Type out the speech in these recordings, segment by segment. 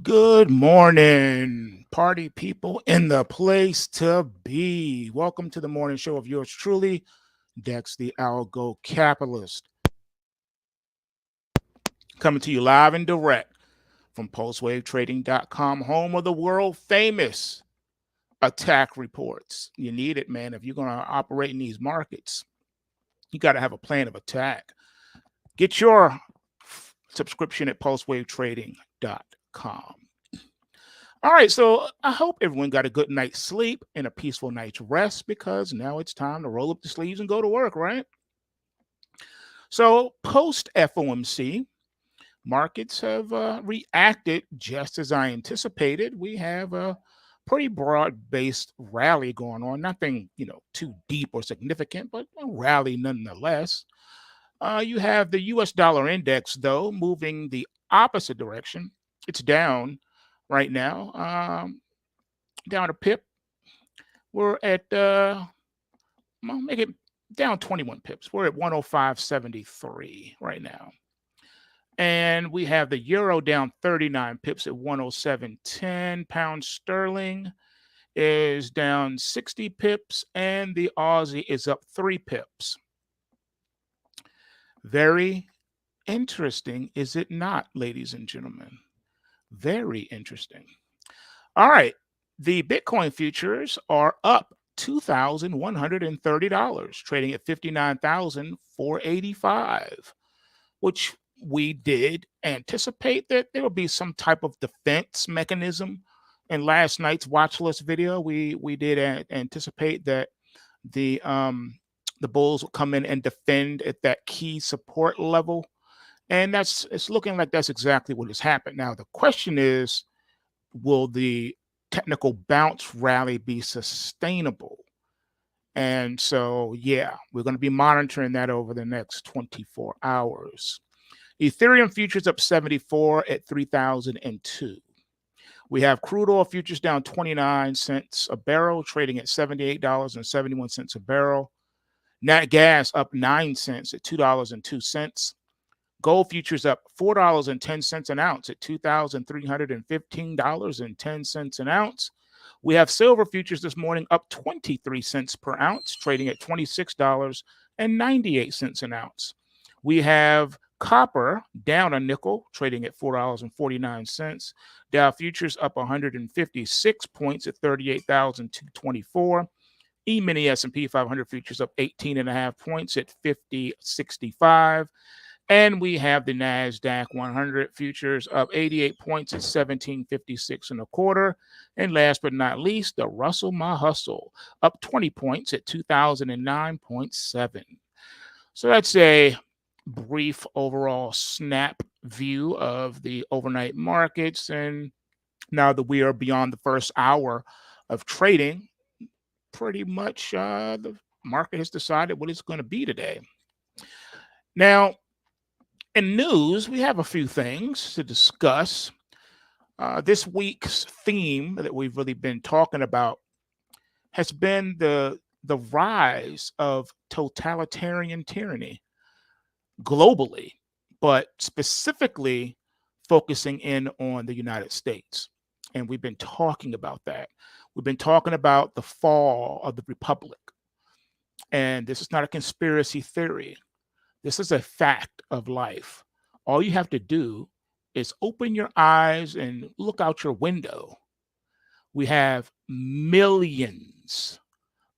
Good morning, party people in the place to be. Welcome to the morning show of yours truly, Dex the Algo Capitalist. Coming to you live and direct from postwavetrading.com, home of the world famous attack reports. You need it, man. If you're going to operate in these markets, you got to have a plan of attack. Get your subscription at postwavetrading.com. All right, so I hope everyone got a good night's sleep and a peaceful night's rest because now it's time to roll up the sleeves and go to work, right? So post FOMC, markets have reacted just as I anticipated. We have a pretty broad-based rally going on. Nothing, too deep or significant, but a rally nonetheless. You have the U.S. dollar index, though, moving the opposite direction. It's down right now, down a pip. We're at, make it down 21 pips. We're at 105.73 right now. And we have the euro down 39 pips at 107.10. Pound sterling is down 60 pips, and the Aussie is up 3 pips. Very interesting, is it not, ladies and gentlemen? Very interesting. All right. The Bitcoin futures are up $2,130, trading at $59,485, which we did anticipate that there will be some type of defense mechanism. In last night's watch list video, we did anticipate that the bulls will come in and defend at that key support level. And it's looking like that's exactly what has happened. Now, the question is, will the technical bounce rally be sustainable? And so, yeah, we're going to be monitoring that over the next 24 hours. Ethereum futures up 74 at 3,002. We have crude oil futures down 29 cents a barrel, trading at $78.71 a barrel. Nat gas up 9 cents at $2.02. Gold futures up $4.10 an ounce at $2,315.10 an ounce. We have silver futures this morning up 23 cents per ounce, trading at $26.98 an ounce. We have copper down a nickel, trading at $4.49. Dow futures up 156 points at 38,224. E-mini S&P 500 futures up 18.5 points at 50.65. And we have the NASDAQ 100 futures up 88 points at 1756 and a quarter. And last but not least, the Russell My Hustle up 20 points at 2009.7. So that's a brief overall snap view of the overnight markets. And now that we are beyond the first hour of trading, pretty much the market has decided what it's going to be today. Now, in news, we have a few things to discuss. This week's theme that we've really been talking about has been the rise of totalitarian tyranny globally, but specifically focusing in on the United States. And we've been talking about that. We've been talking about the fall of the republic. And this is not a conspiracy theory. This is a fact of life. All you have to do is open your eyes and look out your window. We have millions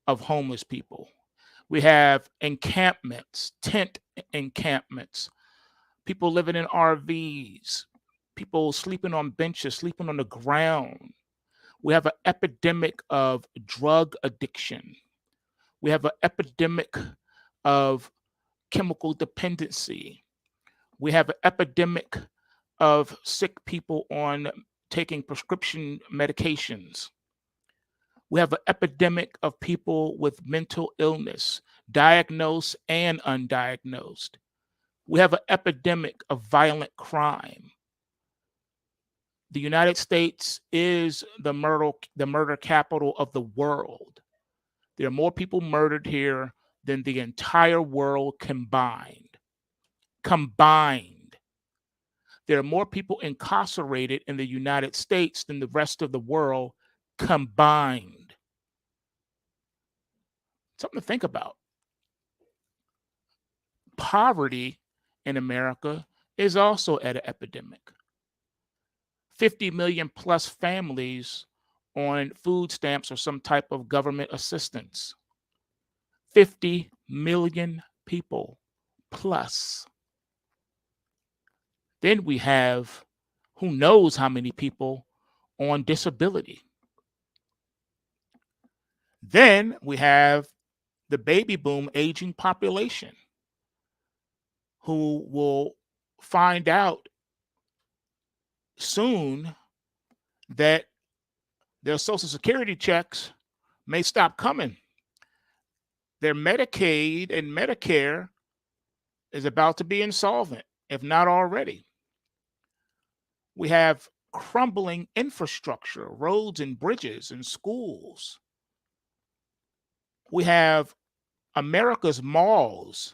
of homeless people. We have encampments, tent encampments, people living in RVs, people sleeping on benches, sleeping on the ground. We have an epidemic of drug addiction. We have an epidemic of chemical dependency. We have an epidemic of sick people on taking prescription medications. We have an epidemic of people with mental illness, diagnosed and undiagnosed. We have an epidemic of violent crime. The United States is the murder capital of the world. There are more people murdered here than the entire world combined. there are more people incarcerated in the United States than the rest of the world combined. Something to think about. Poverty in America is also at an epidemic. 50 million plus families on food stamps or some type of government assistance. 50 million people plus. Then we have who knows how many people on disability. Then we have the baby boom aging population who will find out soon that their Social Security checks may stop coming. Their Medicaid and Medicare is about to be insolvent, if not already. We have crumbling infrastructure, roads and bridges and schools. We have America's malls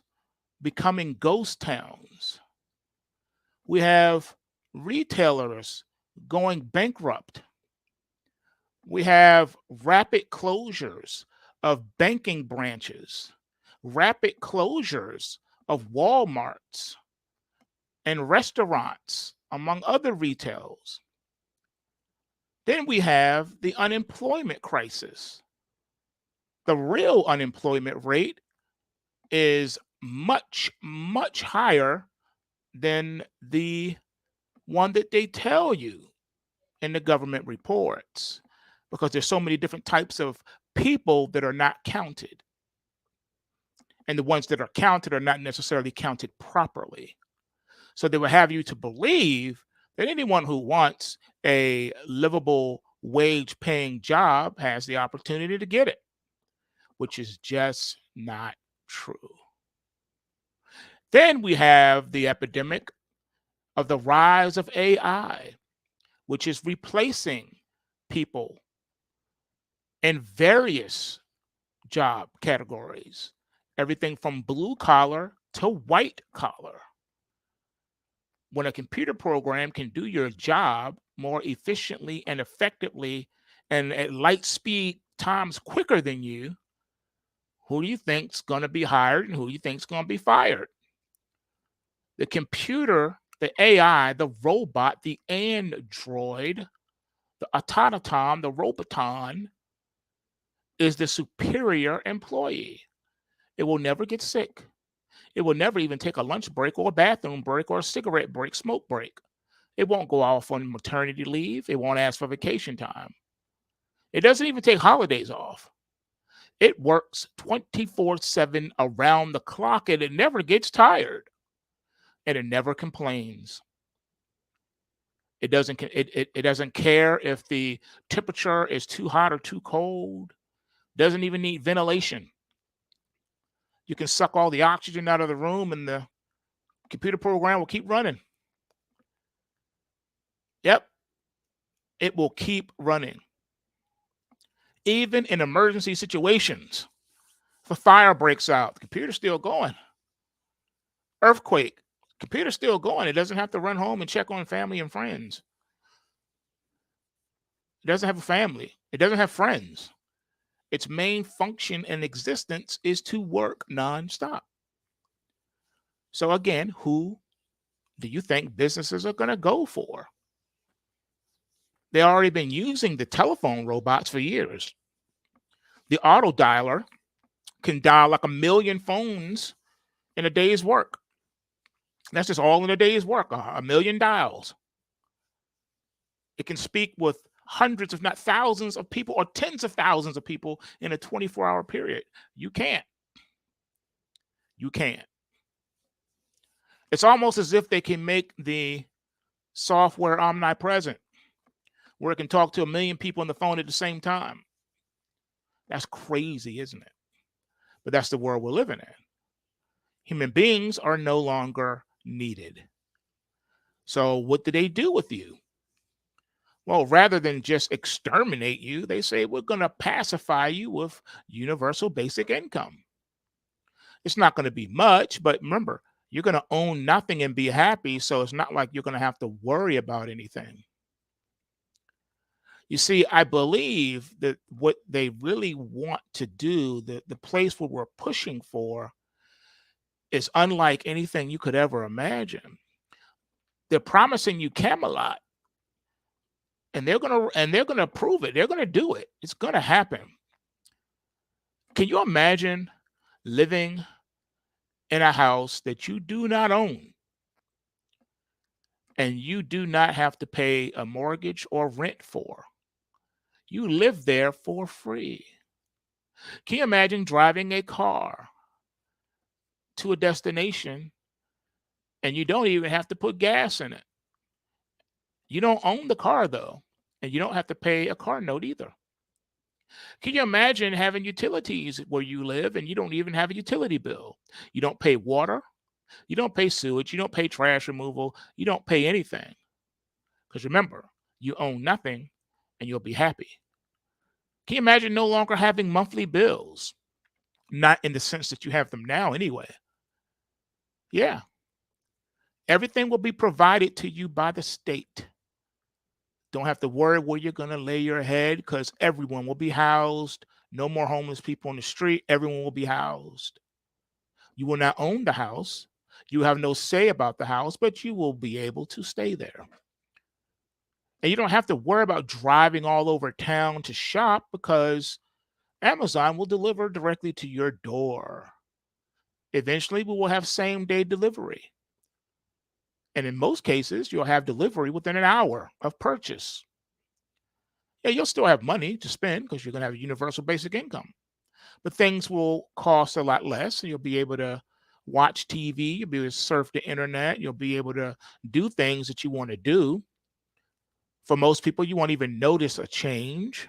becoming ghost towns. We have retailers going bankrupt. We have rapid closures of banking branches, rapid closures of Walmarts and restaurants, among other retails. Then we have the unemployment crisis. The real unemployment rate is much, much higher than the one that they tell you in the government reports, because there's so many different types of people that are not counted. And the ones that are counted are not necessarily counted properly. So they will have you to believe that anyone who wants a livable wage paying job has the opportunity to get it, which is just not true. Then we have the epidemic of the rise of AI, which is replacing people in various job categories, everything from blue collar to white collar. When a computer program can do your job more efficiently and effectively and at light speed times quicker than you, who do you think's going to be hired and who do you think's going to be fired? The computer, the AI, the robot, the android, the automaton, the roboton is the superior employee. It will never get sick. It will never even take a lunch break or a bathroom break or a cigarette break, smoke break. It won't go off on maternity leave. It won't ask for vacation time. It doesn't even take holidays off. It works 24/7 around the clock, and it never gets tired. And it never complains. It doesn't care if the temperature is too hot or too cold. Doesn't even need ventilation. You can suck all the oxygen out of the room and the computer program will keep running. Yep. It will keep running. Even in emergency situations, if a fire breaks out, the computer's still going. Earthquake, computer's still going. It doesn't have to run home and check on family and friends. It doesn't have a family. It doesn't have friends. Its main function and existence is to work nonstop. So again, who do you think businesses are going to go for? They've already been using the telephone robots for years. The auto dialer can dial like 1 million phones in a day's work. That's just all in a day's work, 1 million dials. It can speak with hundreds, if not thousands of people or tens of thousands of people in a 24-hour period. You can't. You can't. It's almost as if they can make the software omnipresent, where it can talk to 1 million people on the phone at the same time. That's crazy, isn't it? But that's the world we're living in. Human beings are no longer needed. So what do they do with you? Well, rather than just exterminate you, they say we're going to pacify you with universal basic income. It's not going to be much, but remember, You're going to own nothing and be happy. So it's not like you're going to have to worry about anything. You see, I believe that what they really want to do, the place where we're pushing for, is unlike anything you could ever imagine. They're promising you Camelot, and they're gonna prove it. They're gonna do it. It's gonna happen. Can you imagine living in a house that you do not own, and you do not have to pay a mortgage or rent for? You live there for free. Can you imagine driving a car to a destination and you don't even have to put gas in it? You don't own the car though, and you don't have to pay a car note either. Can you imagine having utilities where you live and you don't even have a utility bill? You don't pay water, you don't pay sewage, you don't pay trash removal, you don't pay anything. Because remember, you own nothing and you'll be happy. Can you imagine no longer having monthly bills? Not in the sense that you have them now anyway. Yeah. Everything will be provided to you by the state. Don't have to worry where you're going to lay your head because everyone will be housed. No more homeless people on the street. Everyone will be housed. You will not own the house. You have no say about the house, but you will be able to stay there. And you don't have to worry about driving all over town to shop because Amazon will deliver directly to your door. Eventually, we will have same-day delivery. And in most cases, you'll have delivery within an hour of purchase. Yeah, you'll still have money to spend because you're going to have a universal basic income. But things will cost a lot less. So you'll be able to watch TV, you'll be able to surf the internet, you'll be able to do things that you want to do. For most people, you won't even notice a change.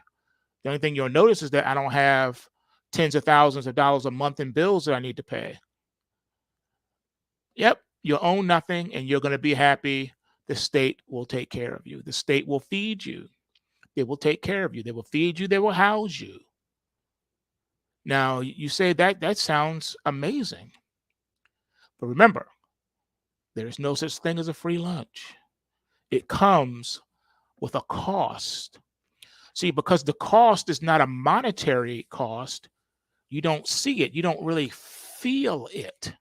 The only thing you'll notice is that I don't have tens of thousands of dollars a month in bills that I need to pay. Yep, you'll own nothing and you're going to be happy. The state will take care of you. The state will feed you. They will take care of you. They will feed you. They will house you. Now, you say that sounds amazing. But remember, there is no such thing as a free lunch. It comes with a cost. See, because the cost is not a monetary cost, you don't see it. You don't really feel it.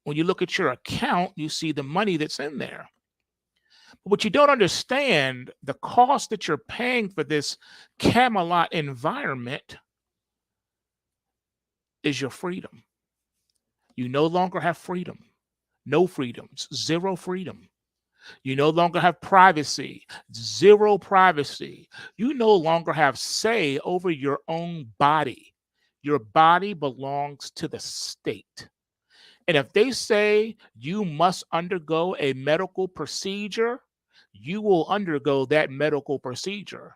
When you look at your account, you see the money that's in there. But what you don't understand, the cost that you're paying for this Camelot environment is your freedom. You no longer have freedom. No freedoms, zero freedom. You no longer have privacy, zero privacy. You no longer have say over your own body. Your body belongs to the state. And if they say you must undergo a medical procedure, you will undergo that medical procedure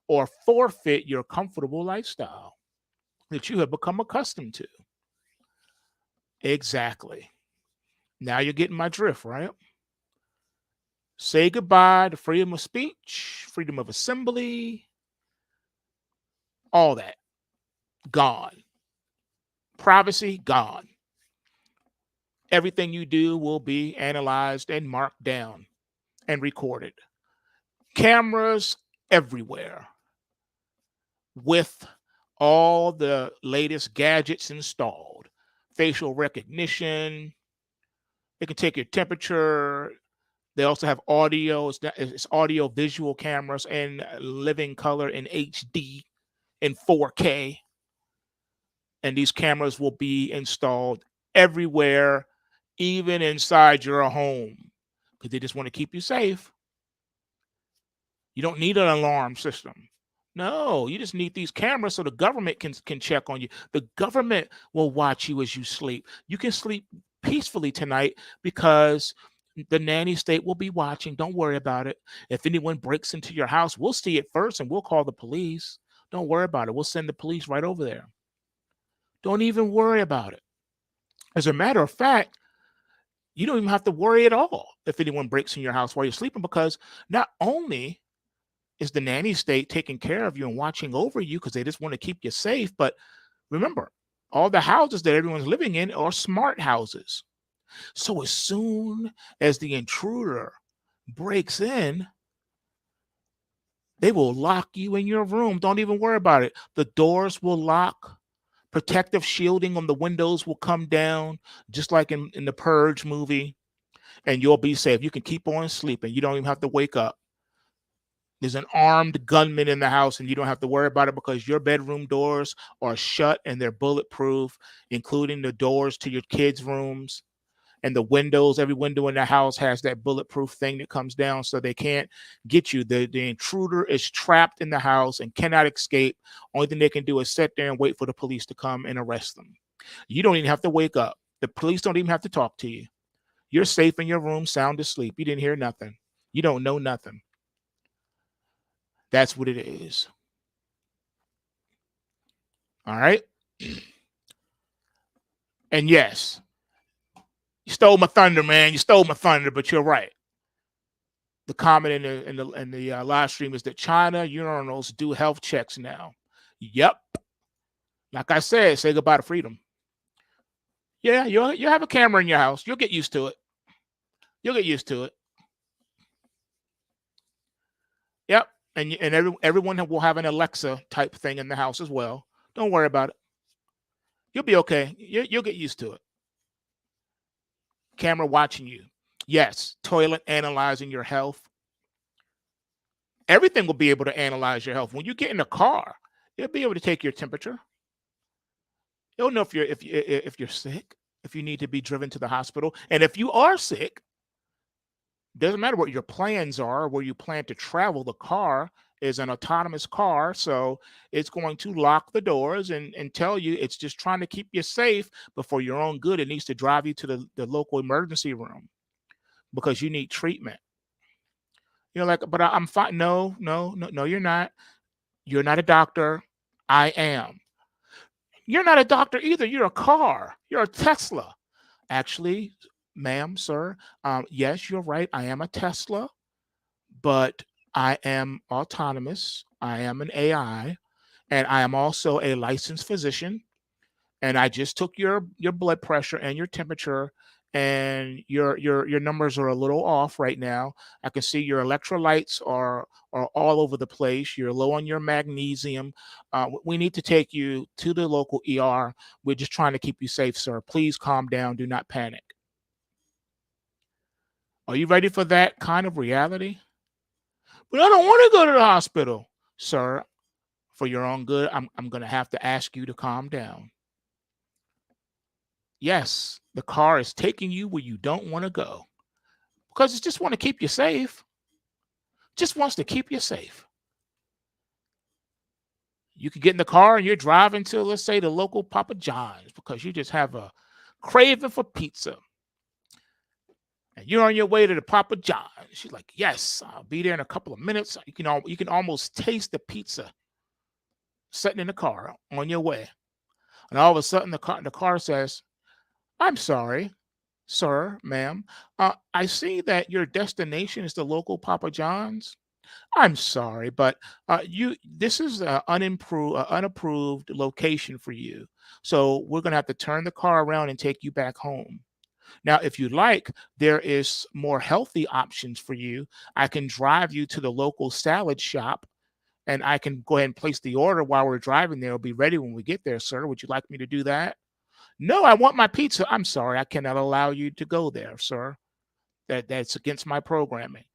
or forfeit your comfortable lifestyle that you have become accustomed to. Exactly. Now you're getting my drift, right? Say goodbye to freedom of speech, freedom of assembly, all that. Gone. Privacy, gone. Everything you do will be analyzed and marked down and recorded. Cameras everywhere with all the latest gadgets installed. Facial recognition. It can take your temperature. They also have audio. It's audio visual cameras and living color in HD in 4K. And these cameras will be installed everywhere, even inside your home, because they just want to keep you safe. You don't need an alarm system. No, you just need these cameras so the government can check on you. The government will watch you as you sleep. You can sleep peacefully tonight because the nanny state will be watching. Don't worry about it. If anyone breaks into your house, we'll see it first and we'll call the police. Don't worry about it. We'll send the police right over there. Don't even worry about it. As a matter of fact, you don't even have to worry at all if anyone breaks in your house while you're sleeping, because not only is the nanny state taking care of you and watching over you because they just want to keep you safe, but remember, all the houses that everyone's living in are smart houses. So as soon as the intruder breaks in, they will lock you in your room. Don't even worry about it. The doors will lock. Protective shielding on the windows will come down, just like in the Purge movie, and you'll be safe. You can keep on sleeping. You don't even have to wake up. There's an armed gunman in the house, and you don't have to worry about it because your bedroom doors are shut and they're bulletproof, including the doors to your kids' rooms and the windows. Every window in the house has that bulletproof thing that comes down so they can't get you. The intruder is trapped in the house and cannot escape. Only thing they can do is sit there and wait for the police to come and arrest them. You don't even have to wake up. The police don't even have to talk to you. You're safe in your room, sound asleep. You didn't hear nothing. You don't know nothing. That's what it is. All right. And yes, you stole my thunder, man. You stole my thunder, but you're right. The comment in the live stream is that China urinals do health checks now. Yep. Like I said, say goodbye to freedom. Yeah, you'll have a camera in your house. You'll get used to it. You'll get used to it. Yep. And everyone will have an Alexa type thing in the house as well. Don't worry about it. You'll be okay. You'll get used to it. Camera watching you. Yes. Toilet analyzing your health. Everything will be able to analyze your health. When you get in a car, it'll be able to take your temperature. It'll know if you're sick, if you need to be driven to the hospital, and if you are sick, doesn't matter what your plans are, where you plan to travel. The car is an autonomous car, so it's going to lock the doors and tell you it's just trying to keep you safe, but for your own good, it needs to drive you to the local emergency room because you need treatment. You're like, but I'm fine. No, you're not. You're not a doctor. I am. You're not a doctor either. You're a car. You're a Tesla. Actually, ma'am, sir, yes, you're right. I am a Tesla, but I am autonomous. I am an AI, and I am also a licensed physician. And I just took your blood pressure and your temperature, and your numbers are a little off right now. I can see your electrolytes are all over the place. You're low on your magnesium. We need to take you to the local ER. We're just trying to keep you safe, sir. Please calm down. Do not panic. Are you ready for that kind of reality? But I don't want to go to the hospital, sir. For your own good, I'm going to have to ask you to calm down. Yes, the car is taking you where you don't want to go because it just want to keep you safe. Just wants to keep you safe. You could get in the car and you're driving to, let's say, the local Papa John's because you just have a craving for pizza. And you're on your way to the Papa John's. She's like, yes, I'll be there in a couple of minutes. You can almost taste the pizza sitting in the car on your way. And all of a sudden the car says, I'm sorry, sir, ma'am. I see that your destination is the local Papa John's. I'm sorry, but this is an unapproved location for you. So we're gonna have to turn the car around and take you back home. Now, if you like, there is more healthy options for you. I can drive you to the local salad shop and I can go ahead and place the order while we're driving there. It'll be ready when we get there, sir. Would you like me to do that? No, I want my pizza. I'm sorry, I cannot allow you to go there, sir. That's against my programming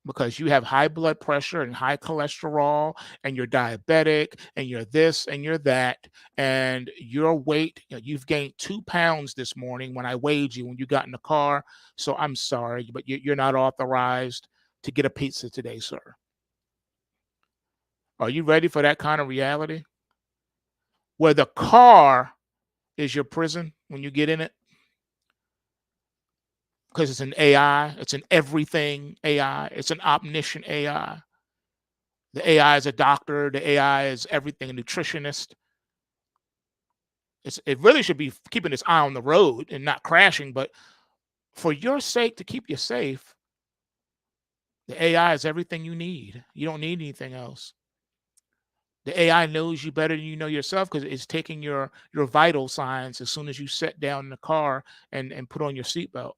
because you have high blood pressure and high cholesterol and you're diabetic and you're this and you're that and your weight, you've gained 2 pounds this morning when I weighed you when you got in the car. So I'm sorry, but you're not authorized to get a pizza today, sir. Are you ready for that kind of reality where the car is your prison when you get in it? Because it's an AI, it's an everything AI, it's an omniscient AI. The AI is a doctor, the AI is everything, a nutritionist. It really should be keeping its eye on the road and not crashing, but for your sake, to keep you safe, the AI is everything you need. You don't need anything else. The AI knows you better than you know yourself because it's taking your vital signs as soon as you sit down in the car and put on your seatbelt.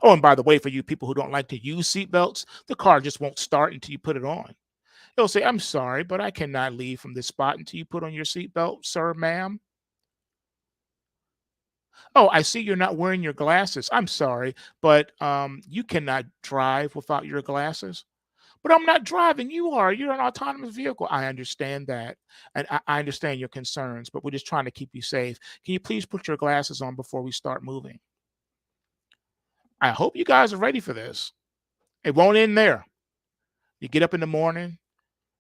Oh, and by the way, for you people who don't like to use seatbelts, the car just won't start until you put it on. It'll say, "I'm sorry, but I cannot leave from this spot until you put on your seatbelt, sir, ma'am." "Oh, I see you're not wearing your glasses. I'm sorry, but you cannot drive without your glasses." "But I'm not driving. You are. You're an autonomous vehicle." "I understand that. And I understand your concerns, but we're just trying to keep you safe. Can you please put your glasses on before we start moving?" I hope you guys are ready for this. It won't end there. You get up in the morning,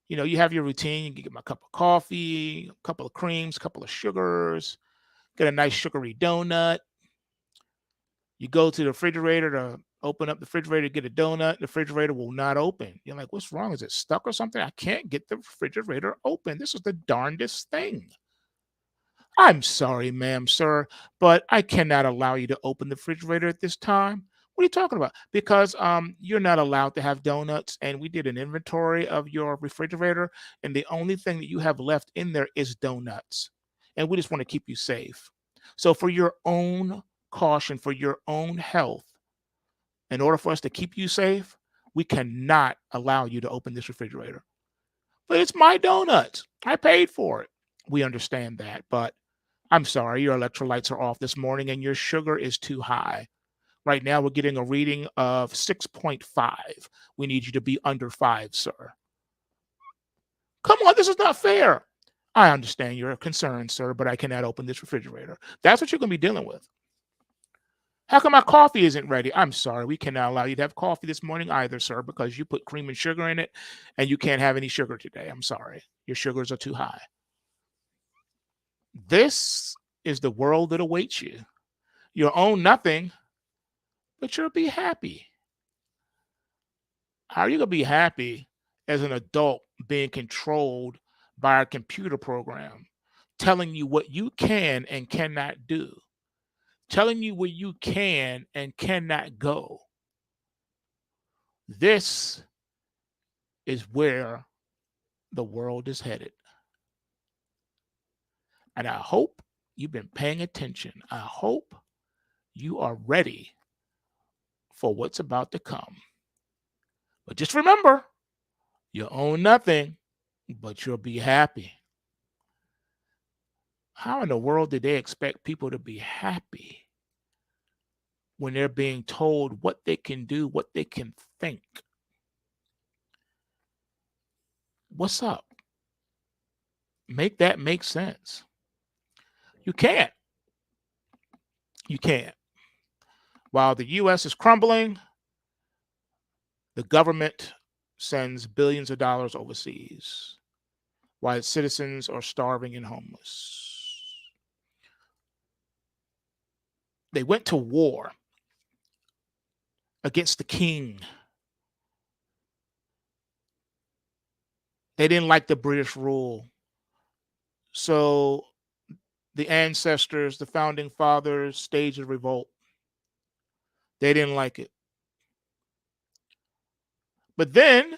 you have your routine. You get a cup of coffee, a couple of creams, a couple of sugars, get a nice sugary donut. You go to the refrigerator to open up the refrigerator to get a donut. The refrigerator will not open. You're like, "What's wrong? Is it stuck or something? I can't get the refrigerator open. This is the darndest thing." "I'm sorry, ma'am, sir, but I cannot allow you to open the refrigerator at this time." "What are you talking about?" "Because you're not allowed to have donuts, and we did an inventory of your refrigerator, and the only thing that you have left in there is donuts. And we just want to keep you safe. So for your own caution, for your own health, in order for us to keep you safe, we cannot allow you to open this refrigerator." "But it's my donuts. I paid for it." "We understand that, but I'm sorry, your electrolytes are off this morning and your sugar is too high. Right now, we're getting a reading of 6.5. We need you to be under 5, sir." "Come on, this is not fair." "I understand your concern, sir, but I cannot open this refrigerator." That's what you're going to be dealing with. "How come my coffee isn't ready?" "I'm sorry, we cannot allow you to have coffee this morning either, sir, because you put cream and sugar in it, and you can't have any sugar today. I'm sorry. Your sugars are too high." This is the world that awaits you. You'll own nothing, but you'll be happy. How are you going to be happy as an adult being controlled by a computer program, telling you what you can and cannot do, telling you where you can and cannot go? This is where the world is headed. And I hope you've been paying attention. I hope you are ready for what's about to come. But just remember, you own nothing, but you'll be happy. How in the world did they expect people to be happy when they're being told what they can do, what they can think? What's up? Make that make sense. You can't. You can't. While the U.S. is crumbling, the government sends billions of dollars overseas while its citizens are starving and homeless. They went to war against the king. They didn't like the British rule. So the ancestors, the founding fathers, staged a revolt. They didn't like it. But then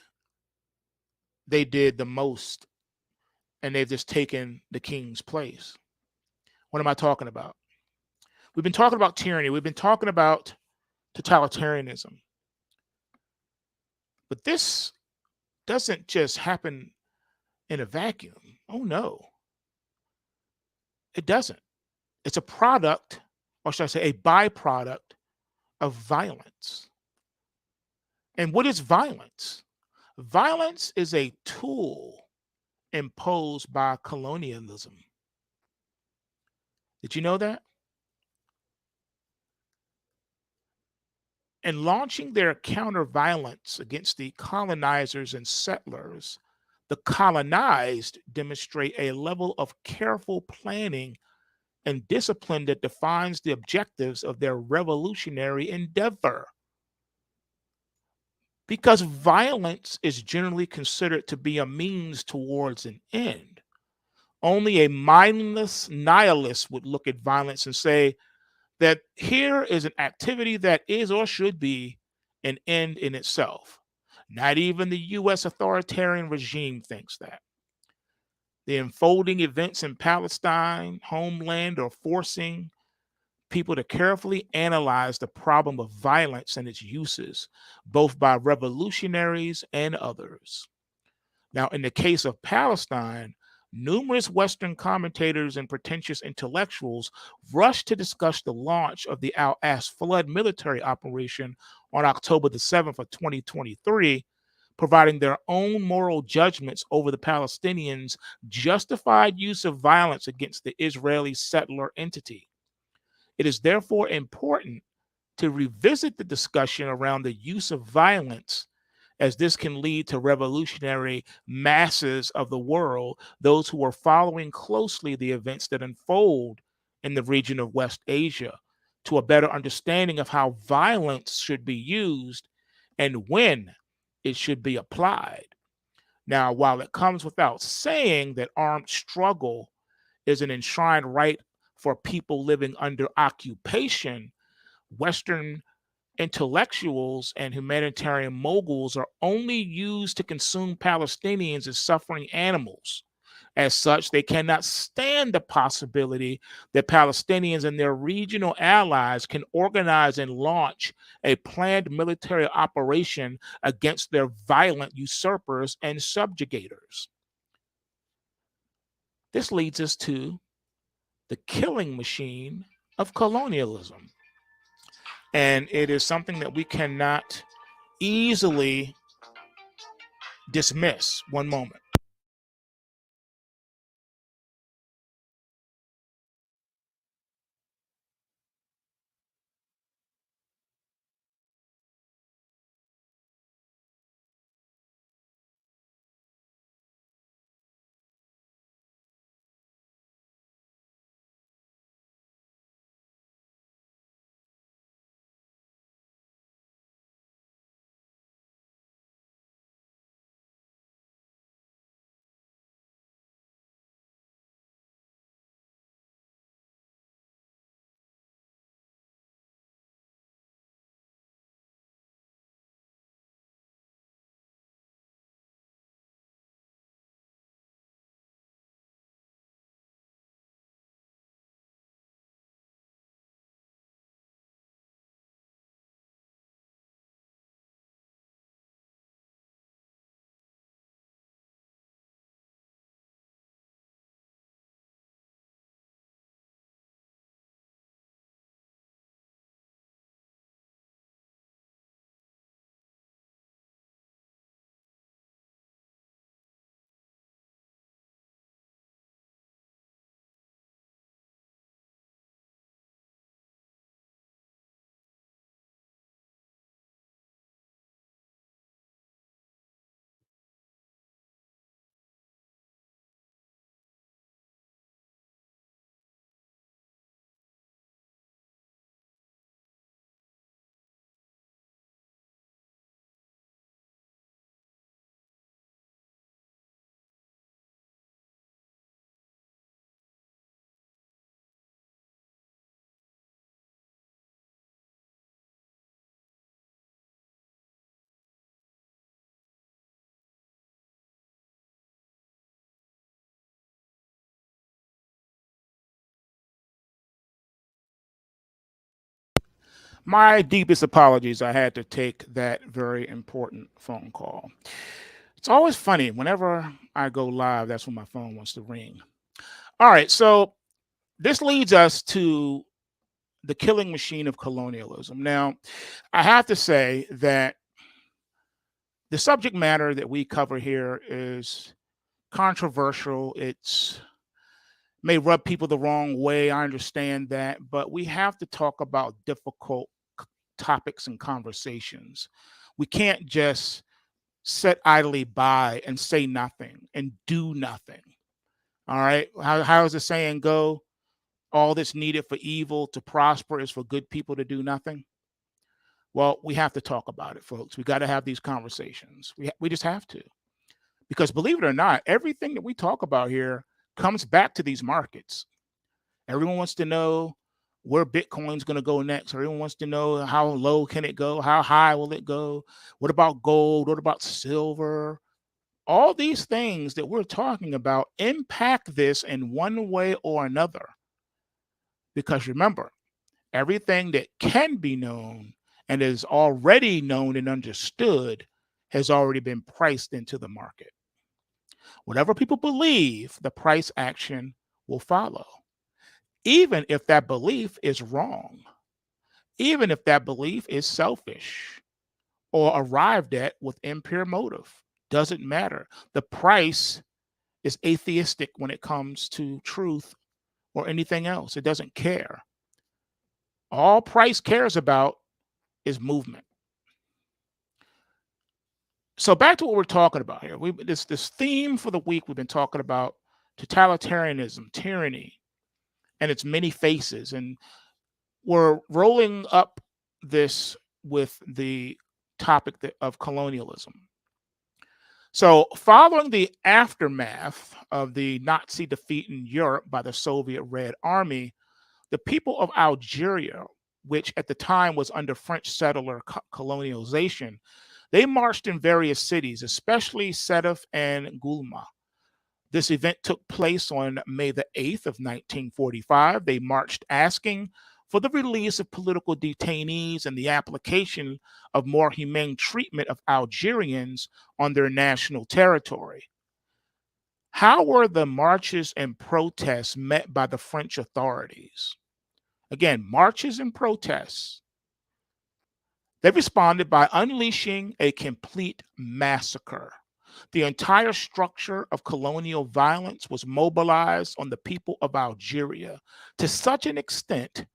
they did the most, and they've just taken the king's place. What am I talking about? We've been talking about tyranny. We've been talking about totalitarianism. But this doesn't just happen in a vacuum. Oh, no, it doesn't. It's a product, or should I say, a byproduct of violence. And what is violence? Violence is a tool imposed by colonialism. Did you know that? In launching their counter violence against the colonizers and settlers, the colonized demonstrate a level of careful planning and discipline that defines the objectives of their revolutionary endeavor. Because violence is generally considered to be a means towards an end. Only a mindless nihilist would look at violence and say that here is an activity that is or should be an end in itself. Not even the US authoritarian regime thinks that. The unfolding events in Palestine, homeland, are forcing people to carefully analyze the problem of violence and its uses, both by revolutionaries and others. Now, in the case of Palestine, numerous Western commentators and pretentious intellectuals rushed to discuss the launch of the Al-As flood military operation on October the 7th of 2023, providing their own moral judgments over the Palestinians' justified use of violence against the Israeli settler entity. It is therefore important to revisit the discussion around the use of violence, as this can lead to revolutionary masses of the world, those who are following closely the events that unfold in the region of West Asia, to a better understanding of how violence should be used and when it should be applied. Now, while it comes without saying that armed struggle is an enshrined right for people living under occupation, Western intellectuals and humanitarian moguls are only used to consume Palestinians as suffering animals. As such, they cannot stand the possibility that Palestinians and their regional allies can organize and launch a planned military operation against their violent usurpers and subjugators. This leads us to the killing machine of colonialism. And it is something that we cannot easily dismiss. One moment. My deepest apologies. I had to take that very important phone call. It's always funny. Whenever I go live, that's when my phone wants to ring. All right. So this leads us to the killing machine of colonialism. Now, I have to say that the subject matter that we cover here is controversial. It's may rub people the wrong way. I understand that, but we have to talk about difficult topics and conversations. We can't just sit idly by and say nothing and do nothing. All right. How does the saying go? All that's needed for evil to prosper is for good people to do nothing. Well, we have to talk about it, folks. We got to have these conversations. We just have to. Because believe it or not, everything that we talk about here comes back to these markets. Everyone wants to know where Bitcoin's going to go next. Everyone wants to know how low can it go? How high will it go? What about gold? What about silver? All these things that we're talking about impact this in one way or another. Because remember, everything that can be known and is already known and understood has already been priced into the market. Whatever people believe, the price action will follow, even if that belief is wrong, even if that belief is selfish or arrived at with impure motive. Doesn't matter. The price is atheistic when it comes to truth or anything else. It doesn't care. All price cares about is movement. So back to what we're talking about here. This theme for the week, we've been talking about totalitarianism, tyranny, and its many faces. And we're rolling up this with the topic of colonialism. So, following the aftermath of the Nazi defeat in Europe by the Soviet Red Army, the people of Algeria, which at the time was under French settler colonialization, they marched in various cities, especially Sedef and Gulma. This event took place on May the 8th of 1945. They marched asking for the release of political detainees and the application of more humane treatment of Algerians on their national territory. How were the marches and protests met by the French authorities? Again, marches and protests. They responded by unleashing a complete massacre. The entire structure of colonial violence was mobilized on the people of Algeria to such an extent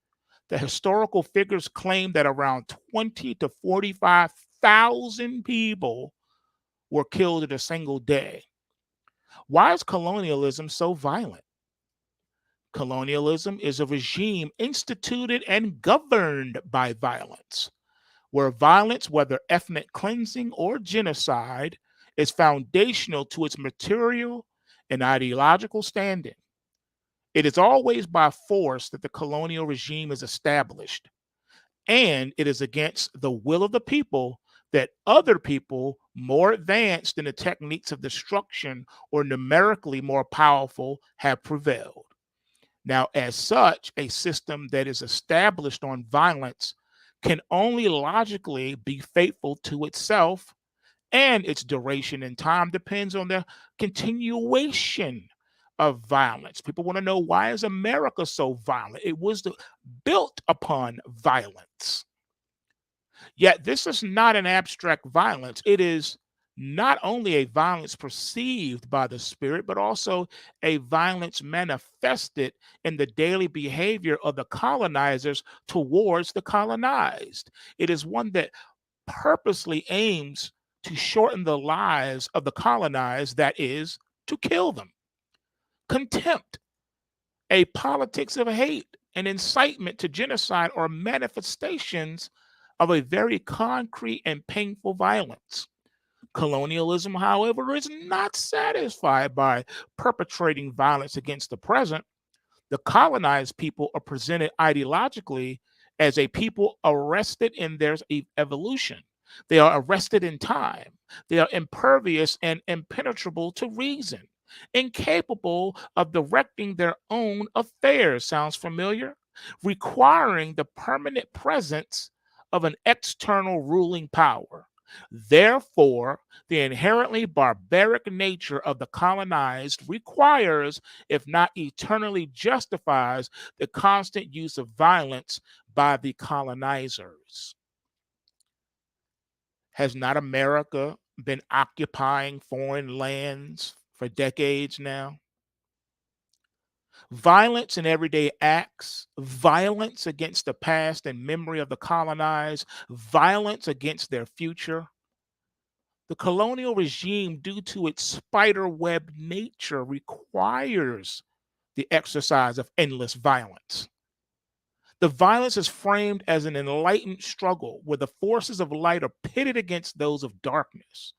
that historical figures claim that around 20 to 45,000 people were killed in a single day. Why is colonialism so violent? Colonialism is a regime instituted and governed by violence, where violence, whether ethnic cleansing or genocide, is foundational to its material and ideological standing. It is always by force that the colonial regime is established, and it is against the will of the people that other people more advanced in the techniques of destruction or numerically more powerful have prevailed. Now, as such, a system that is established on violence can only logically be faithful to itself, and its duration in time depends on the continuation of violence. People want to know, why is America so violent? It was built upon violence. Yet this is not an abstract violence. It is not only a violence perceived by the spirit, but also a violence manifested in the daily behavior of the colonizers towards the colonized. It is one that purposely aims to shorten the lives of the colonized, that is, to kill them. Contempt, a politics of hate, and incitement to genocide are manifestations of a very concrete and painful violence. Colonialism, however, is not satisfied by perpetrating violence against the present. The colonized people are presented ideologically as a people arrested in their evolution. They are arrested in time. They are impervious and impenetrable to reason, incapable of directing their own affairs. Sounds familiar? Requiring the permanent presence of an external ruling power. Therefore, the inherently barbaric nature of the colonized requires, if not eternally justifies, the constant use of violence by the colonizers. Has not America been occupying foreign lands for decades now? Violence in everyday acts, violence against the past and memory of the colonized, violence against their future. The colonial regime, due to its spiderweb nature, requires the exercise of endless violence. The violence is framed as an enlightened struggle where the forces of light are pitted against those of darkness.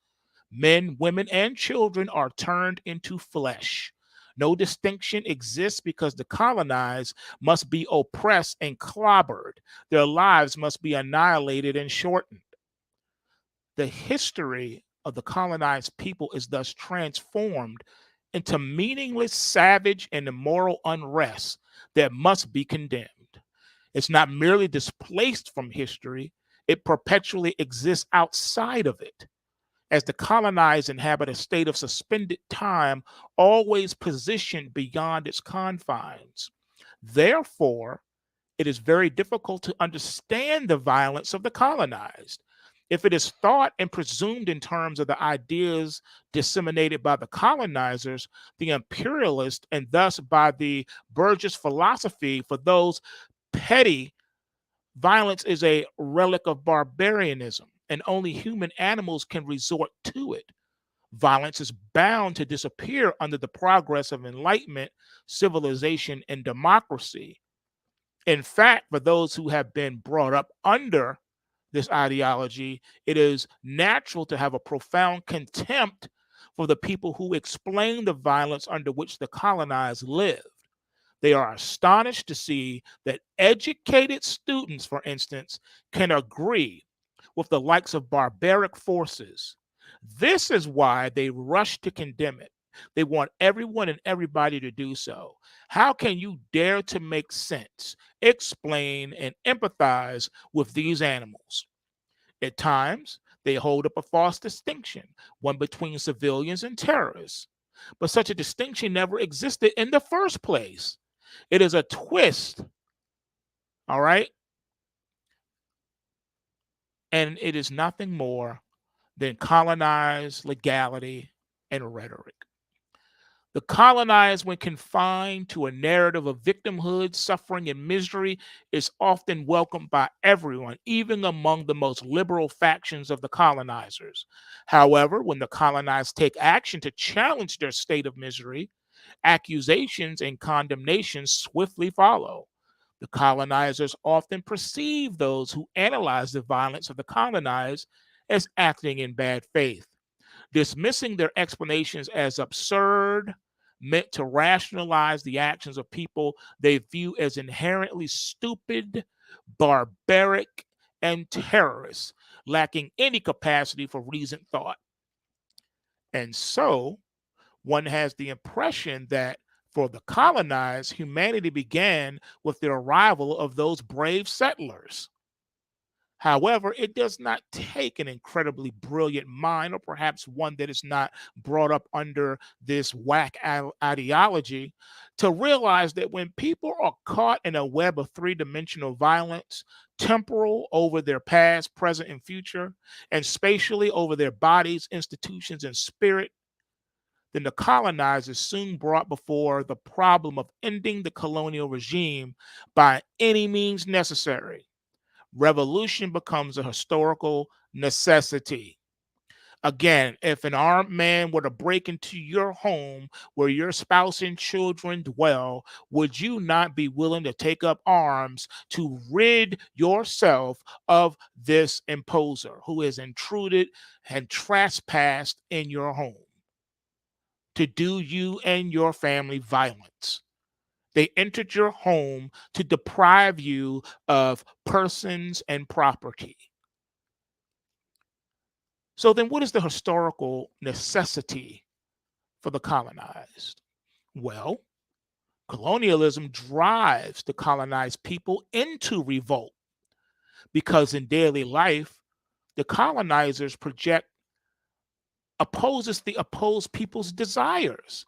Men, women, and children are turned into flesh. No distinction exists because the colonized must be oppressed and clobbered. Their lives must be annihilated and shortened. The history of the colonized people is thus transformed into meaningless, savage, and immoral unrest that must be condemned. It's not merely displaced from history, it perpetually exists outside of it, as the colonized inhabit a state of suspended time, always positioned beyond its confines. Therefore, it is very difficult to understand the violence of the colonized. If it is thought and presumed in terms of the ideas disseminated by the colonizers, the imperialists, and thus by the Burgess philosophy, for those petty, violence is a relic of barbarianism, and only human animals can resort to it. Violence is bound to disappear under the progress of enlightenment, civilization, and democracy. In fact, for those who have been brought up under this ideology, it is natural to have a profound contempt for the people who explain the violence under which the colonized live. They are astonished to see that educated students, for instance, can agree with the likes of barbaric forces. This is why they rush to condemn it. They want everyone and everybody to do so. How can you dare to make sense, explain, and empathize with these animals? At times, they hold up a false distinction, one between civilians and terrorists. But such a distinction never existed in the first place. It is a twist, all right? And it is nothing more than colonized legality and rhetoric. The colonized, when confined to a narrative of victimhood, suffering, and misery, is often welcomed by everyone, even among the most liberal factions of the colonizers. However, when the colonized take action to challenge their state of misery, accusations and condemnations swiftly follow. The colonizers often perceive those who analyze the violence of the colonized as acting in bad faith, dismissing their explanations as absurd, meant to rationalize the actions of people they view as inherently stupid, barbaric, and terrorist, lacking any capacity for reasoned thought. And so, one has the impression that for the colonized, humanity began with the arrival of those brave settlers. However, it does not take an incredibly brilliant mind, or perhaps one that is not brought up under this whack ideology, to realize that when people are caught in a web of three-dimensional violence, temporal over their past, present, and future, and spatially over their bodies, institutions, and spirit, then the colonizers soon brought before the problem of ending the colonial regime by any means necessary. Revolution becomes a historical necessity. Again, if an armed man were to break into your home where your spouse and children dwell, would you not be willing to take up arms to rid yourself of this imposer who has intruded and trespassed in your home to do you and your family violence? They entered your home to deprive you of persons and property. So then what is the historical necessity for the colonized? Well, colonialism drives the colonized people into revolt because in daily life, the colonizers opposes the opposed people's desires.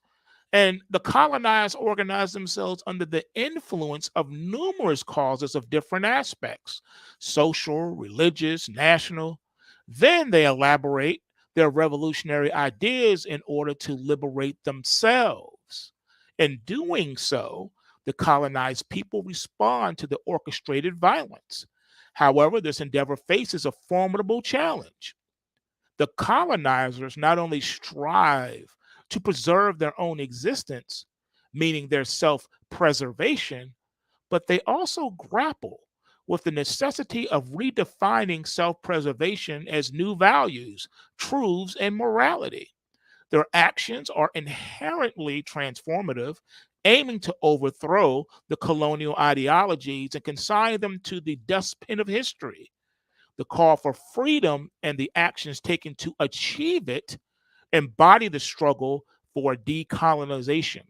And the colonized organize themselves under the influence of numerous causes of different aspects: social, religious, national. Then they elaborate their revolutionary ideas in order to liberate themselves. In doing so, the colonized people respond to the orchestrated violence. However, this endeavor faces a formidable challenge. The colonizers not only strive to preserve their own existence, meaning their self preservation, but they also grapple with the necessity of redefining self preservation as new values, truths, and morality. Their actions are inherently transformative, aiming to overthrow the colonial ideologies and consign them to the dustbin of history. The call for freedom and the actions taken to achieve it embody the struggle for decolonization,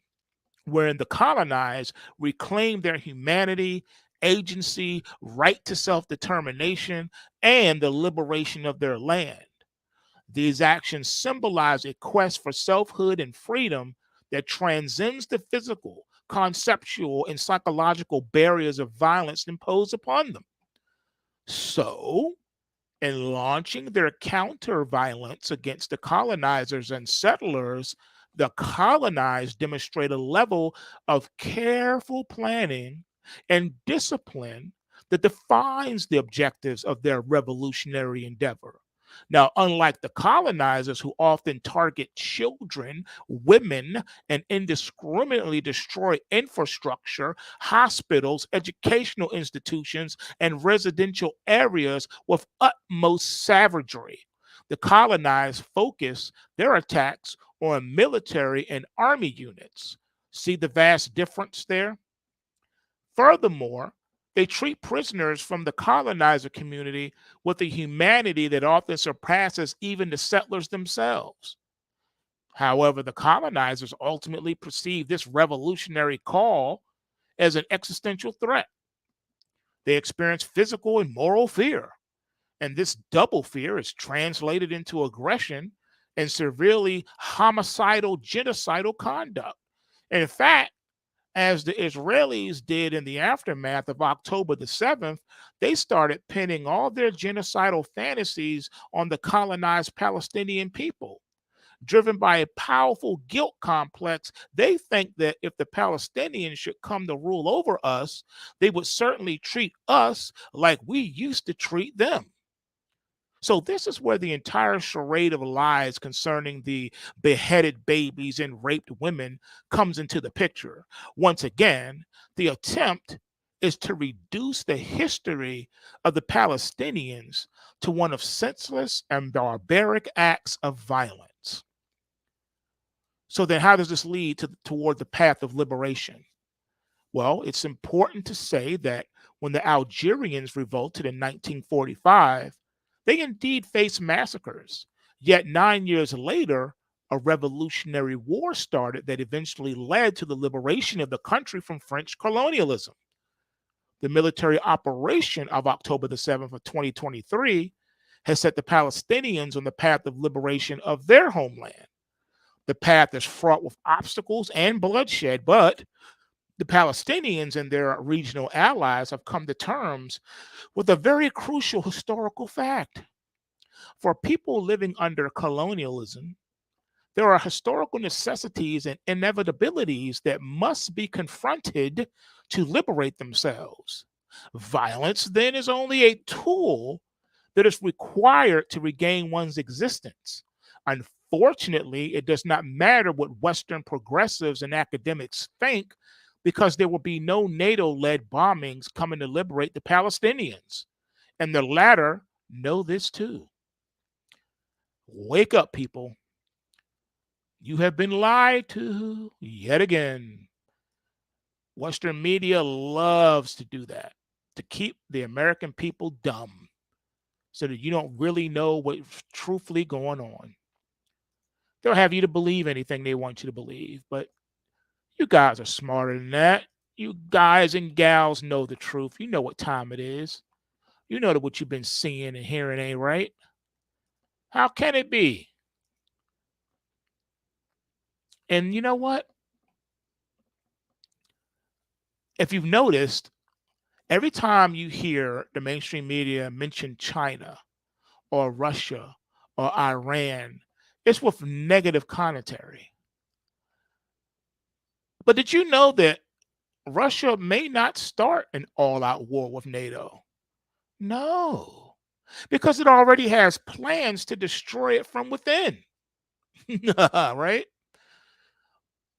wherein the colonized reclaim their humanity, agency, right to self determination, and the liberation of their land. These actions symbolize a quest for selfhood and freedom that transcends the physical, conceptual, and psychological barriers of violence imposed upon them. So, in launching their counter violence against the colonizers and settlers, the colonized demonstrate a level of careful planning and discipline that defines the objectives of their revolutionary endeavor. Now, unlike the colonizers who often target children, women, and indiscriminately destroy infrastructure, hospitals, educational institutions, and residential areas with utmost savagery, the colonized focus their attacks on military and army units. See the vast difference there? Furthermore, they treat prisoners from the colonizer community with a humanity that often surpasses even the settlers themselves. However, the colonizers ultimately perceive this revolutionary call as an existential threat. They experience physical and moral fear, and this double fear is translated into aggression and severely homicidal, genocidal conduct. In fact, as the Israelis did in the aftermath of October the 7th, they started pinning all their genocidal fantasies on the colonized Palestinian people. Driven by a powerful guilt complex, they think that if the Palestinians should come to rule over us, they would certainly treat us like we used to treat them. So this is where the entire charade of lies concerning the beheaded babies and raped women comes into the picture. Once again, the attempt is to reduce the history of the Palestinians to one of senseless and barbaric acts of violence. So then how does this lead toward the path of liberation? Well, it's important to say that when the Algerians revolted in 1945, they indeed faced massacres. Yet 9 years later, a revolutionary war started that eventually led to the liberation of the country from French colonialism. The military operation of October the 7th of 2023 has set the Palestinians on the path of liberation of their homeland. The path is fraught with obstacles and bloodshed, but the Palestinians and their regional allies have come to terms with a very crucial historical fact. For people living under colonialism, there are historical necessities and inevitabilities that must be confronted to liberate themselves. Violence, then, is only a tool that is required to regain one's existence. Unfortunately, it does not matter what Western progressives and academics think, because there will be no NATO-led bombings coming to liberate the Palestinians. And the latter know this too. Wake up, people. You have been lied to yet again. Western media loves to do that, to keep the American people dumb so that you don't really know what's truthfully going on. They'll have you to believe anything they want you to believe, but you guys are smarter than that. You guys and gals know the truth. You know what time it is. You know that what you've been seeing and hearing ain't right. How can it be? And you know what? If you've noticed, every time you hear the mainstream media mention China or Russia or Iran, it's with negative commentary. But did you know that Russia may not start an all-out war with NATO? No, because it already has plans to destroy it from within. Right?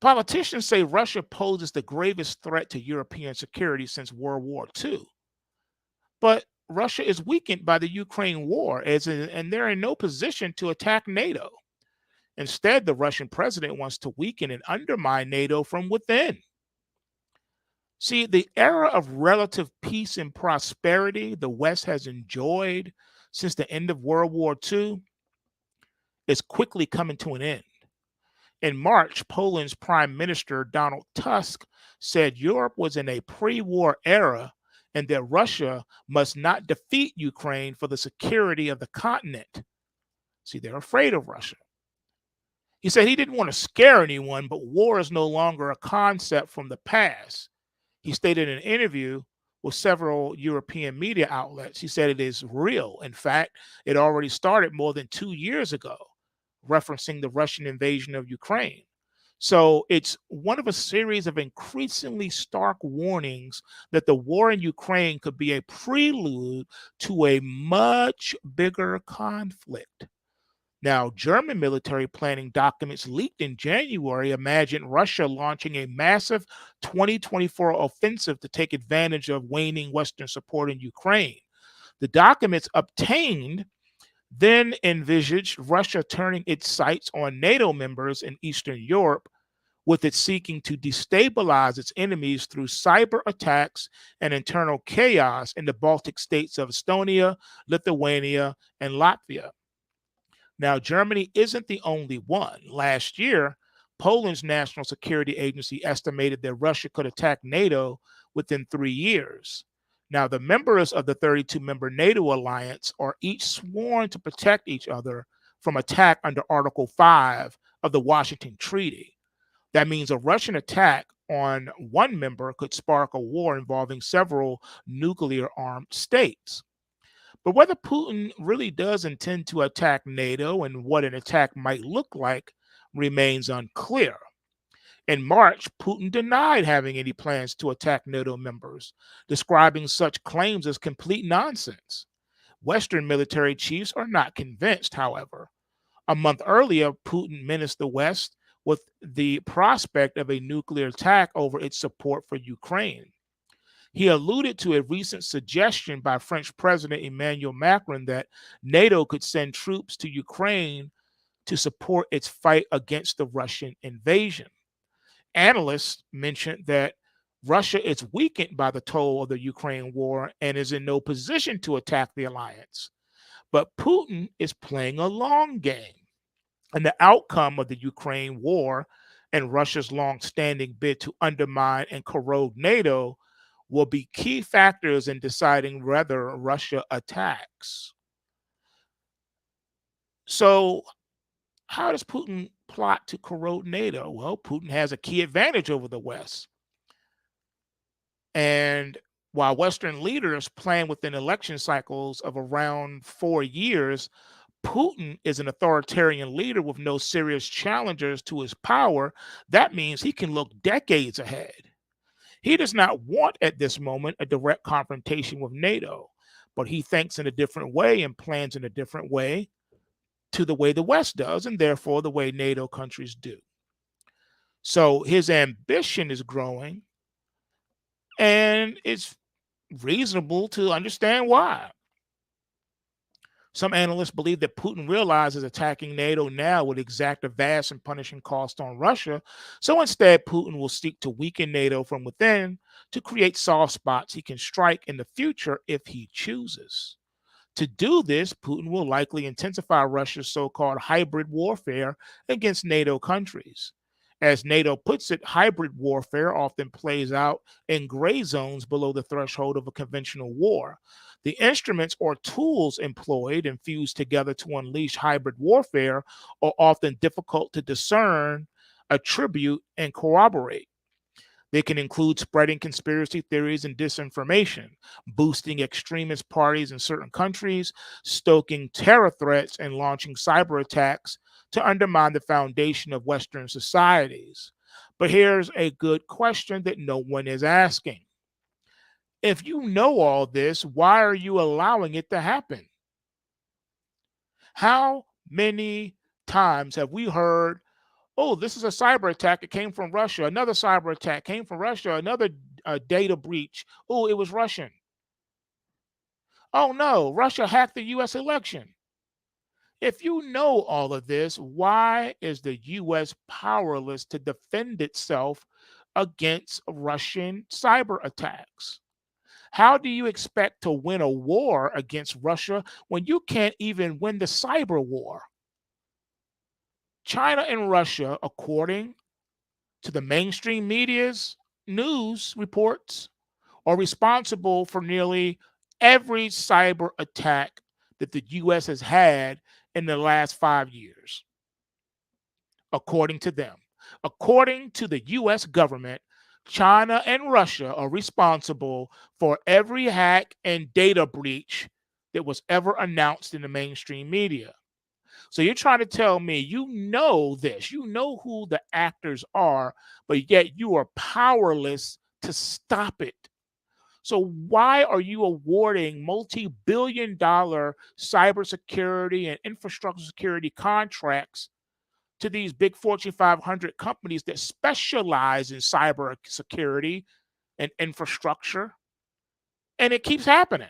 Politicians say Russia poses the gravest threat to European security since World War II. But Russia is weakened by the Ukraine war, and they're in no position to attack NATO. Instead, the Russian president wants to weaken and undermine NATO from within. See, the era of relative peace and prosperity the West has enjoyed since the end of World War II is quickly coming to an end. In March, Poland's Prime Minister Donald Tusk said Europe was in a pre war era and that Russia must not defeat Ukraine for the security of the continent. See, they're afraid of Russia. He said he didn't want to scare anyone, but war is no longer a concept from the past. He stated in an interview with several European media outlets, he said it is real. In fact, it already started more than 2 years ago, referencing the Russian invasion of Ukraine. So it's one of a series of increasingly stark warnings that the war in Ukraine could be a prelude to a much bigger conflict. Now, German military planning documents leaked in January imagined Russia launching a massive 2024 offensive to take advantage of waning Western support in Ukraine. The documents obtained then envisaged Russia turning its sights on NATO members in Eastern Europe, with it seeking to destabilize its enemies through cyber attacks and internal chaos in the Baltic states of Estonia, Lithuania, and Latvia. Now, Germany isn't the only one. Last year, Poland's National Security Agency estimated that Russia could attack NATO within 3 years. Now, the members of the 32-member NATO alliance are each sworn to protect each other from attack under Article 5 of the Washington Treaty. That means a Russian attack on one member could spark a war involving several nuclear-armed states. But whether Putin really does intend to attack NATO and what an attack might look like remains unclear. In March, Putin denied having any plans to attack NATO members, describing such claims as complete nonsense. Western military chiefs are not convinced, however. A month earlier, Putin menaced the West with the prospect of a nuclear attack over its support for Ukraine. He alluded to a recent suggestion by French President Emmanuel Macron that NATO could send troops to Ukraine to support its fight against the Russian invasion. Analysts mentioned that Russia is weakened by the toll of the Ukraine war and is in no position to attack the alliance. But Putin is playing a long game, and the outcome of the Ukraine war and Russia's long-standing bid to undermine and corrode NATO will be key factors in deciding whether Russia attacks. So, how does Putin plot to corrode NATO? Well, Putin has a key advantage over the West. And while Western leaders plan within election cycles of around 4 years, Putin is an authoritarian leader with no serious challengers to his power. That means he can look decades ahead. He does not want at this moment a direct confrontation with NATO, but he thinks in a different way and plans in a different way to the way the West does, and therefore the way NATO countries do. So his ambition is growing, and it's reasonable to understand why. Some analysts believe that Putin realizes attacking NATO now would exact a vast and punishing cost on Russia. So instead, Putin will seek to weaken NATO from within to create soft spots he can strike in the future if he chooses. To do this, Putin will likely intensify Russia's so-called hybrid warfare against NATO countries. As NATO puts it, hybrid warfare often plays out in gray zones below the threshold of a conventional war. The instruments or tools employed and fused together to unleash hybrid warfare are often difficult to discern, attribute, and corroborate. They can include spreading conspiracy theories and disinformation, boosting extremist parties in certain countries, stoking terror threats, and launching cyber attacks to undermine the foundation of Western societies. But here's a good question that no one is asking. If you know all this, why are you allowing it to happen? How many times have we heard, oh, this is a cyber attack, it came from Russia, another cyber attack came from Russia, another data breach, oh, it was Russian. Oh no, Russia hacked the US election. If you know all of this, why is the US powerless to defend itself against Russian cyber attacks? How do you expect to win a war against Russia when you can't even win the cyber war? China and Russia, according to the mainstream media's news reports, are responsible for nearly every cyber attack that the US has had in the last 5 years, according to them. According to the US government, China and Russia are responsible for every hack and data breach that was ever announced in the mainstream media. So you're trying to tell me you know this, you know who the actors are, but yet you are powerless to stop it. So why are you awarding multi-billion-dollar cybersecurity and infrastructure security contracts to these big Fortune 500 companies that specialize in cyber security and infrastructure? And it keeps happening.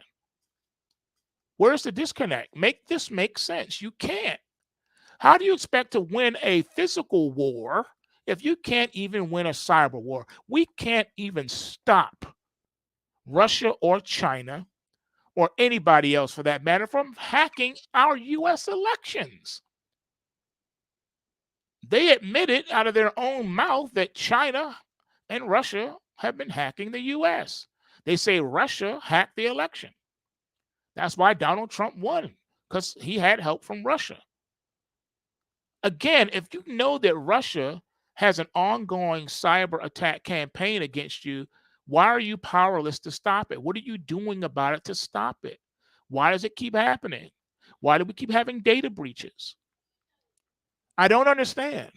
Where's the disconnect? Make this make sense. You can't. How do you expect to win a physical war if you can't even win a cyber war? We can't even stop Russia or China or anybody else for that matter from hacking our US elections. They admitted out of their own mouth that China and Russia have been hacking the US. They say Russia hacked the election. That's why Donald Trump won, because he had help from Russia. Again, if you know that Russia has an ongoing cyber attack campaign against you, why are you powerless to stop it? What are you doing about it to stop it? Why does it keep happening? Why do we keep having data breaches? I don't understand.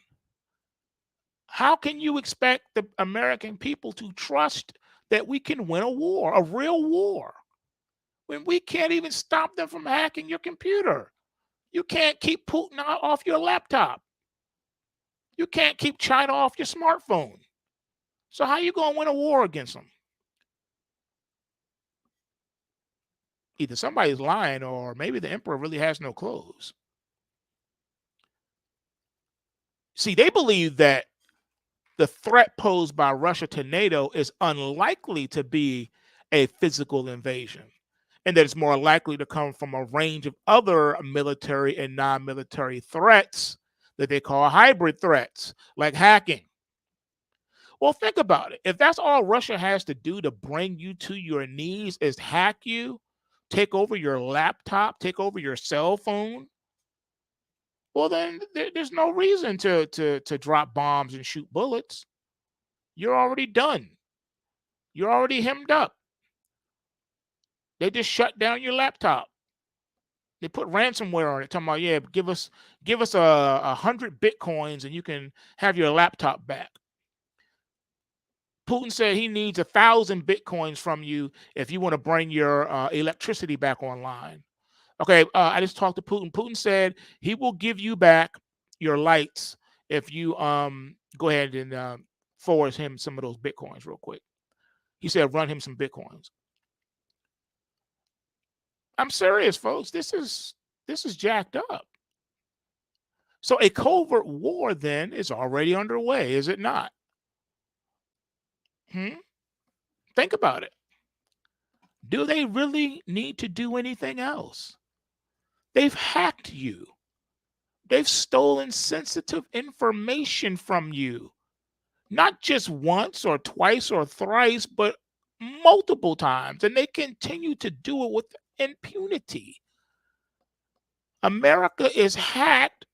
How can you expect the American people to trust that we can win a war, a real war, when we can't even stop them from hacking your computer? You can't keep Putin off your laptop. You can't keep China off your smartphone. So how are you going to win a war against them? Either somebody's lying or maybe the emperor really has no clothes. See, they believe that the threat posed by Russia to NATO is unlikely to be a physical invasion, and that it's more likely to come from a range of other military and non-military threats that they call hybrid threats, like hacking. Well, think about it. If that's all Russia has to do to bring you to your knees is hack you, take over your laptop, take over your cell phone, well, then there's no reason to drop bombs and shoot bullets. You're already done. You're already hemmed up. They just shut down your laptop. They put ransomware on it, talking about, yeah, give us 100 bitcoins and you can have your laptop back. Putin said he needs 1,000 bitcoins from you if you want to bring your electricity back online. Okay, I just talked to Putin. Putin said he will give you back your lights if you go ahead and forward him some of those bitcoins real quick. He said run him some bitcoins. I'm serious, folks. This is jacked up. So a covert war then is already underway, is it not? Think about it. Do they really need to do anything else? They've hacked you. They've stolen sensitive information from you. Not just once or twice or thrice, but multiple times. And they continue to do it with impunity. America is hacked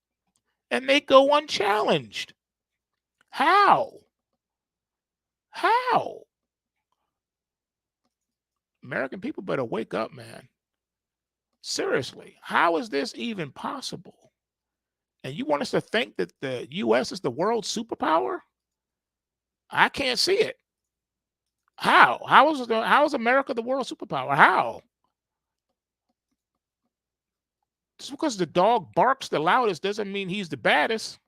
and they go unchallenged. How? How? American people better wake up, man. Seriously, how is this even possible? And you want us to think that the US is the world superpower? I can't see it. How? How is America the world superpower? How? Just because the dog barks the loudest doesn't mean he's the baddest.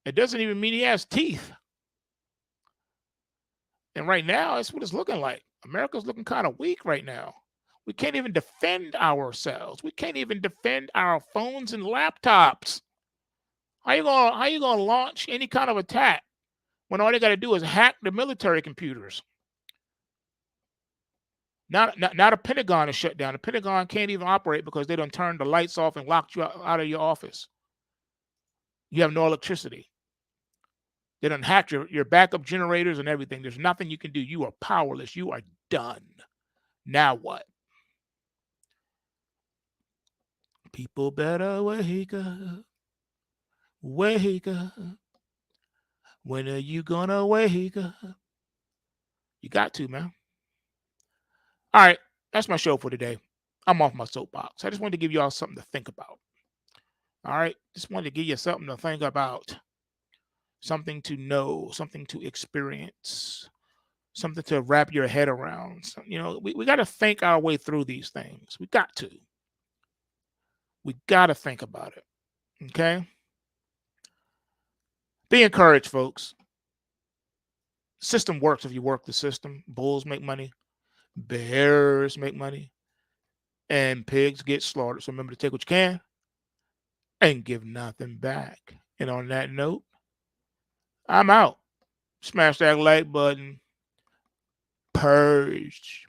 It doesn't even mean he has teeth. And right now, that's what it's looking like. America's looking kind of weak right now. We can't even defend ourselves. We can't even defend our phones and laptops. How you gonna launch any kind of attack when all they got to do is hack the military computers? Not a Pentagon is shut down. The Pentagon can't even operate because they done turned the lights off and locked you out of your office. You have no electricity. They done hacked your backup generators and everything. There's nothing you can do. You are powerless. You are done. Now what? People better wake up. Wake up. When are you gonna wake up? You got to, man. All right. That's my show for today. I'm off my soapbox. I just wanted to give you all something to think about. All right. Just wanted to give you something to think about. Something to know, something to experience, something to wrap your head around. So, we got to think our way through these things. We got to. We got to think about it. Okay? Be encouraged, folks. System works if you work the system. Bulls make money. Bears make money. And pigs get slaughtered. So remember to take what you can and give nothing back. And on that note, I'm out. Smash that like button. Purge.